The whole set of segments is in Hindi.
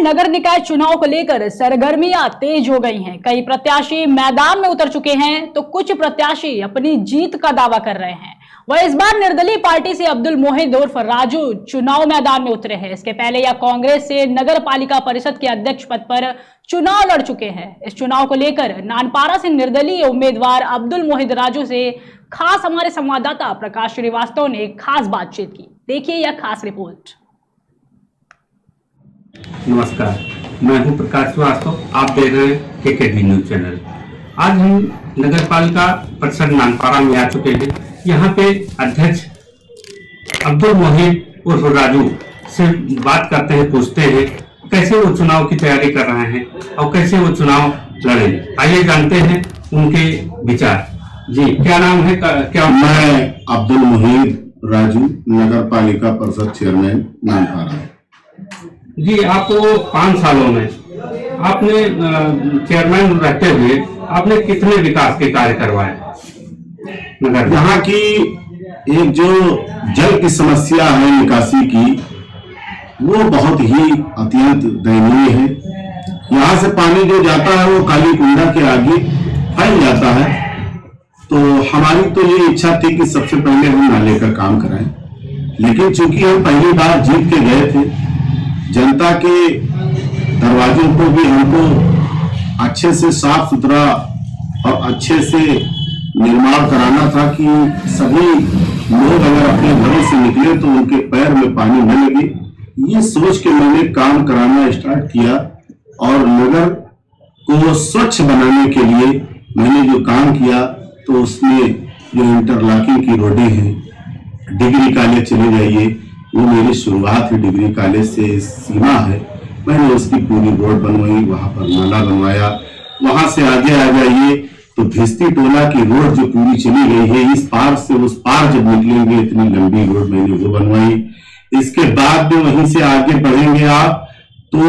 नगर निकाय चुनाव को लेकर सरगर्मियां तेज हो गई हैं। कई प्रत्याशी मैदान में उतर चुके हैं तो कुछ प्रत्याशी अपनी जीत का दावा कर रहे हैं। वह इस बार निर्दलीय पार्टी से अब्दुल मोहिद उर्फ राजू चुनाव मैदान में उतरे हैं। इसके पहले यह कांग्रेस से नगर पालिका परिषद के अध्यक्ष पद पर चुनाव लड़ चुके हैं। इस चुनाव को लेकर नानपारा से निर्दलीय उम्मीदवार अब्दुल मोहिद राजू से खास हमारे संवाददाता प्रकाश श्रीवास्तव ने खास बातचीत की। देखिए यह खास रिपोर्ट। नमस्कार, मैं हूं प्रकाश श्रीवास्तव। आप देख रहे हैं KKD न्यूज चैनल। आज हम नगर पालिका परिषद नानपारा में आ चुके हैं। यहाँ पे अध्यक्ष अब्दुल मोहिद उर्फ राजू से बात करते हैं, पूछते हैं कैसे वो चुनाव की तैयारी कर रहे हैं और कैसे वो चुनाव लड़ेंगे। आइए जानते हैं उनके विचार। जी, क्या नाम है? क्या? मैं अब्दुल मोहिद राजू, नगर पालिका परिषद चेयरमैन नानपारा। जी, आपको 5 सालों में आपने चेयरमैन रहते हुए आपने कितने विकास के कार्य करवाए नगर? यहाँ की एक जो जल की समस्या है निकासी की, वो बहुत ही अत्यंत दयनीय है। यहाँ से पानी जो जाता है वो काली कुंडा के आगे फैल जाता है। तो हमारी तो ये इच्छा थी कि सबसे पहले हम नाले का काम कराएं, लेकिन चूंकि हम पहली बार जीत के गए थे, जनता के दरवाजों को भी हमको अच्छे से साफ सुथरा और अच्छे से निर्माण कराना था कि सभी लोग अगर अपने घरों से निकले तो उनके पैर में पानी न लगे। ये सोच के मैंने काम कराना स्टार्ट किया और नगर को स्वच्छ बनाने के लिए मैंने जो काम किया, तो उसमें जो इंटरलॉकिंग की रोडें हैं, डिग्री कॉलेज चले जाइए, वो मेरी शुरुआत है। डिग्री कॉलेज से सीमा है, मैंने उसकी पूरी रोड बनवाई, वहां पर नाला बनवाया। वहां से आगे आ जाइए तो भिस्ती टोला की रोड जो पूरी चली गई है, इस पार से उस पार जब निकलेंगे इतनी लंबी रोड मैंने वो बनवाई। इसके बाद भी वहीं से आगे बढ़ेंगे आप तो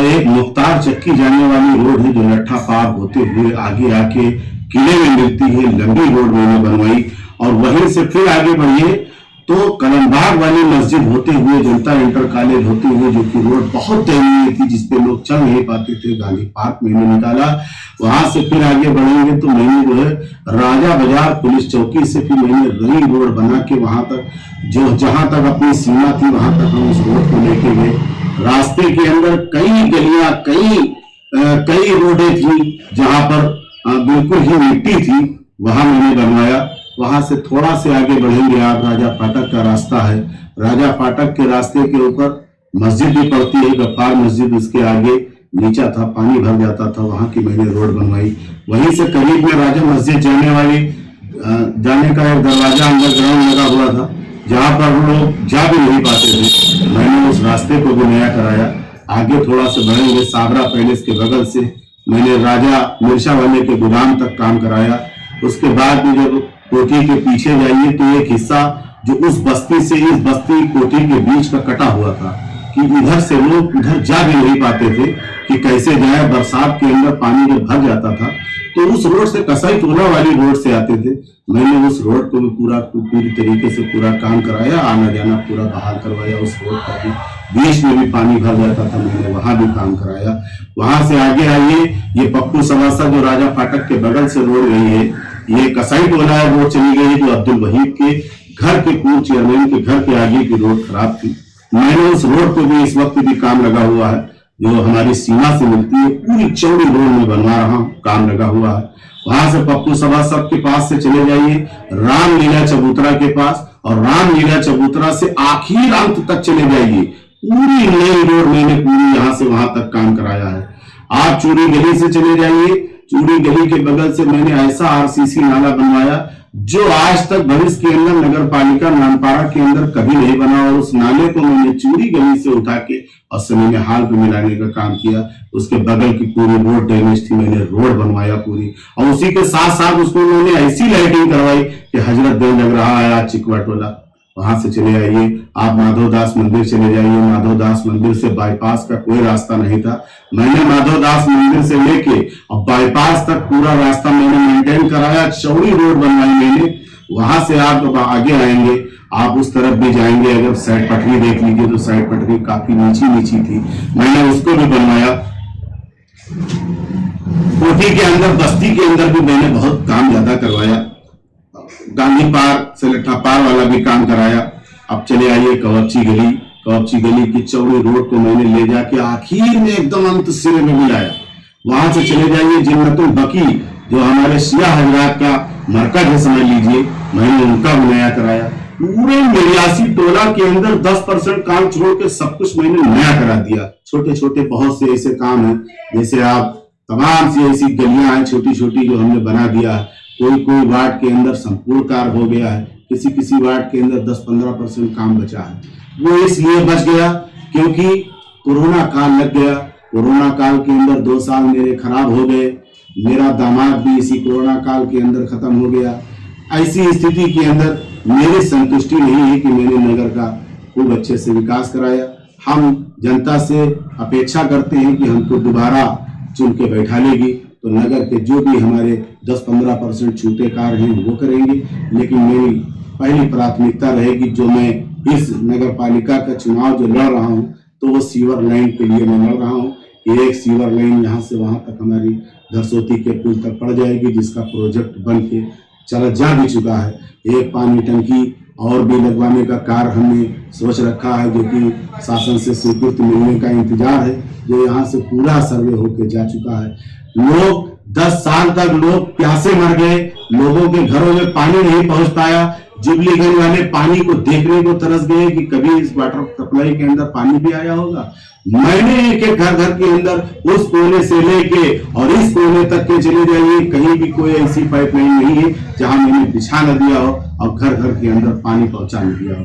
एक मुख्तार चक्की जाने वाली रोड है जो लट्ठा पार होते हुए आगे आके किले में मिलती है, लंबी रोड मैंने बनवाई। और वहीं से फिर आगे बढ़िए तो कलमबाग वाली मस्जिद होते हुए जनता इंटर कॉलेज होते हुए, जो कि रोड बहुत दयनीय थी, जिसपे लोग चल नहीं पाते थे, गांधी पार्क मैंने निकाला। वहां से फिर आगे बढ़ेंगे तो मैंने जो है राजा बाजार पुलिस चौकी से फिर मैंने रिंग रोड बना के वहां तक, जो जहां तक अपनी सीमा थी वहां तक हम उस रोड को लेके गए। रास्ते के अंदर कई गलियां, कई रोडें थी जहां पर बिल्कुल ही मिट्टी थी, वहां मैंने बनवाया। वहां से थोड़ा से आगे बढ़ेंगे आप, राजा फाटक का रास्ता है। राजा फाटक के रास्ते के ऊपर मस्जिद भी पड़ती है, गफ्फार मस्जिद, उसके आगे नीचा था, पानी भर जाता था, वहां की मैंने रोड बनवाई। वहीं से करीब में राजा मस्जिद जाने का एक दरवाजा अंडरग्राउंड लगा हुआ था, जहां पर लोग जा भी नहीं पाते थे, मैंने उस रास्ते को भी नया कराया। आगे थोड़ा से बढ़ेंगे, साबरा पैलेस के बगल से मैंने राजा मिर्शा वाले के गोदाम तक काम कराया। उसके बाद भी जब कोठी के पीछे जाइए तो एक हिस्सा जो उस बस्ती से इस बस्ती कोठी के बीच का कटा हुआ था कि इधर से लोग उधर जा भी नहीं पाते थे कि कैसे जाए। बरसात के अंदर पानी जब भर जाता था तो उस रोड से कसाई टोला वाली रोड से आते थे। मैंने उस रोड को भी पूरी तरीके से पूरा काम कराया, आना जाना पूरा बहाल करवाया। उस रोड पर भी बीच में भी पानी भर जाता था, मैंने वहां भी काम कराया। वहां से आगे आइए, ये पप्पू सवासा जो राजा फाटक के बगल से रोड गई है, ये कसाई टोला रोड चली गई है, जो अब्दुल वहीद के घर के पूर्व चेयरमैन के घर के आगे की रोड खराब थी। मैंने उस रोड को भी इस वक्त भी काम लगा हुआ है, जो हमारी सीमा से मिलती है, पूरी चौड़ी रोड में बनवा रहा हूं, काम लगा हुआ है। वहां से पप्पू सवासा के पास से चले जाइए रामलीला चबूतरा के पास, और रामलीला चबूतरा से आखिर अंत तक चले जाइए, पूरी नई रोड मैंने पूरी यहाँ से वहां तक काम कराया है। आप चूड़ी गली से चले जाइए, चूड़ी गली के बगल से मैंने ऐसा RCC नाला बनवाया जो आज तक भविष्य के अंदर नगर पालिका नानपारा के अंदर कभी नहीं बना, और उस नाले को मैंने चूड़ी गली से उठा के और समय में हाल पे मिलाने का काम किया। उसके बगल की पूरी रोड डैमेज थी, मैंने रोड बनवाया पूरी, और उसी के साथ साथ उसमें मैंने ऐसी लाइटिंग करवाई कि हजरत दिल लग रहा है आज चिकवा टोला। वहां से चले आइए आप माधवदास मंदिर चले जाइए। माधवदास मंदिर से बाईपास का कोई रास्ता नहीं था, मैंने माधवदास मंदिर से लेके और बाईपास तक पूरा रास्ता मैंने मेंटेन कराया, चौड़ी रोड बनवाई मैंने। वहां से आप आगे आएंगे आप उस तरफ भी जाएंगे, अगर साइड पटरी देख लीजिए तो साइड पटरी काफी नीची थी, मैंने उसको भी बनवाया। कोठी के अंदर, बस्ती के अंदर भी मैंने बहुत काम ज्यादा करवाया। गांधी पार से लट्ठा पार वाला भी काम कराया। अब चले आइए कवपची गली की चौड़ी रोड को मैंने ले जाके आखिर में एकदम अंत सिरे में मिलाया। वहां से चले जाइए जिन्नतुल बकी, जो हमारे शिया हजरात का मरकज है समझ लीजिए, मैंने उनका भी नया कराया। पूरे 89 टोला के अंदर 10% काम छोड़ के सब कुछ मैंने नया करा दिया। छोटे छोटे बहुत से ऐसे काम हैं, जैसे आप तमाम सी ऐसी गलियां हैं छोटी छोटी जो हमने बना दिया है। कोई वार्ड के अंदर संपूर्ण कार्य हो गया है, किसी वार्ड के अंदर 10-15% काम बचा है। वो इसलिए बच गया क्योंकि कोरोना काल लग गया। कोरोना काल के अंदर 2 साल मेरे खराब हो गए। मेरा दामाद भी इसी कोरोना काल के अंदर खत्म हो गया। ऐसी स्थिति के अंदर मेरी संतुष्टि नहीं है कि मैंने नगर का खूब अच्छे से विकास कराया। हम जनता से अपेक्षा करते हैं कि हमको दोबारा चुन के बैठा लेगी तो नगर के जो भी हमारे 10-15% छूटे कार्य हैं वो करेंगे। लेकिन मेरी पहली प्राथमिकता रहेगी, जो मैं इस नगर पालिका का चुनाव जो लड़ रहा हूँ तो वो सीवर लाइन के लिए मैं लड़ रहा हूँ। एक सीवर लाइन यहाँ से वहां तक हमारी धरसोती के पुल तक पड़ जाएगी, जिसका प्रोजेक्ट बन के चला जा भी चुका है। एक पानी टंकी और भी लगवाने का कार्य हमने सोच रखा है, जो कि शासन से स्वीकृति मिलने का इंतजार है, जो यहाँ से पूरा सर्वे होके जा चुका है। लोग 10 साल तक लोग प्यासे मर गए, लोगों के घरों में पानी नहीं पहुंच पाया। जुबलीगंज वाले पानी को देखने को तरस गए कि कभी इस वाटर सप्लाई के अंदर पानी भी आया होगा। मैंने एक घर के अंदर उस कोने से लेके और इस कोने तक के चले जाइए, कहीं भी कोई ऐसी पाइपलाइन नहीं है जहां मैंने बिछा न दिया हो और घर के अंदर पानी पहुंचा न दिया हो।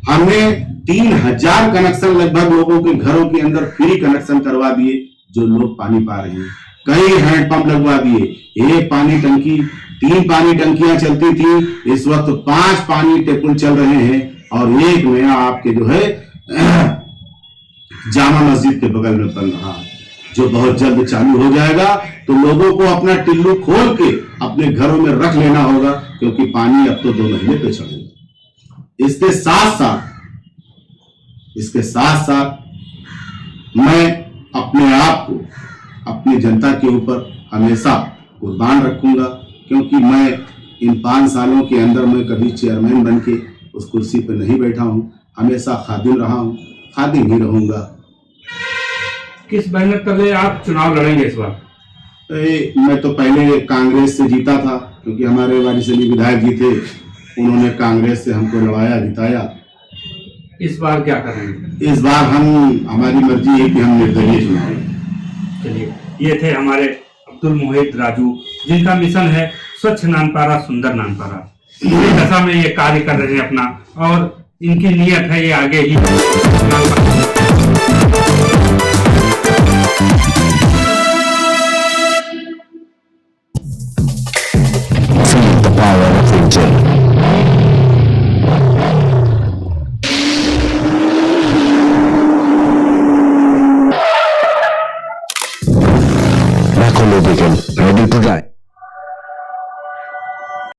हमने 3000 कनेक्शन लगभग लोगों के घरों के अंदर फ्री कनेक्शन करवा दिए, जो लोग पानी पा रहे हैं। कई हैंडपंप लगवा दिए। एक पानी टंकी 3 पानी टंकियां चलती थी, इस वक्त 5 पानी टेपुल चल रहे हैं। और एक नया आपके जो है जामा मस्जिद के बगल में बन रहा है, जो बहुत जल्द चालू हो जाएगा। तो लोगों को अपना टिल्लू खोल के अपने घरों में रख लेना होगा, क्योंकि पानी अब तो 2 महीने पे चढ़ेगा। इसके साथ साथ मैं अपने आप को अपनी जनता के ऊपर हमेशा कुर्बान रखूंगा, क्योंकि मैं इन 5 सालों के अंदर मैं कभी चेयरमैन बन के उस कुर्सी पर नहीं बैठा हूं। हमेशा खादिम रहा हूं, खादिम ही रहूंगा। किस बैनर तले आप चुनाव लड़ेंगे इस बार? मैं तो पहले कांग्रेस से जीता था, क्योंकि हमारे वारिसली विधायक जी थे, उन्होंने कांग्रेस से हमको लड़वाया, जिताया। इस बार क्या करेंगे? इस बार हमारी मर्जी है कि हम निर्दलीय चुनाव लड़ें। चलिए, ये थे हमारे अब्दुल मोहित राजू, जिनका मिशन है स्वच्छ नानपारा सुंदर नानपारा। इस दशा में ये कार्य कर रहे हैं अपना, और इनकी नीयत है ये आगे ही नानपारा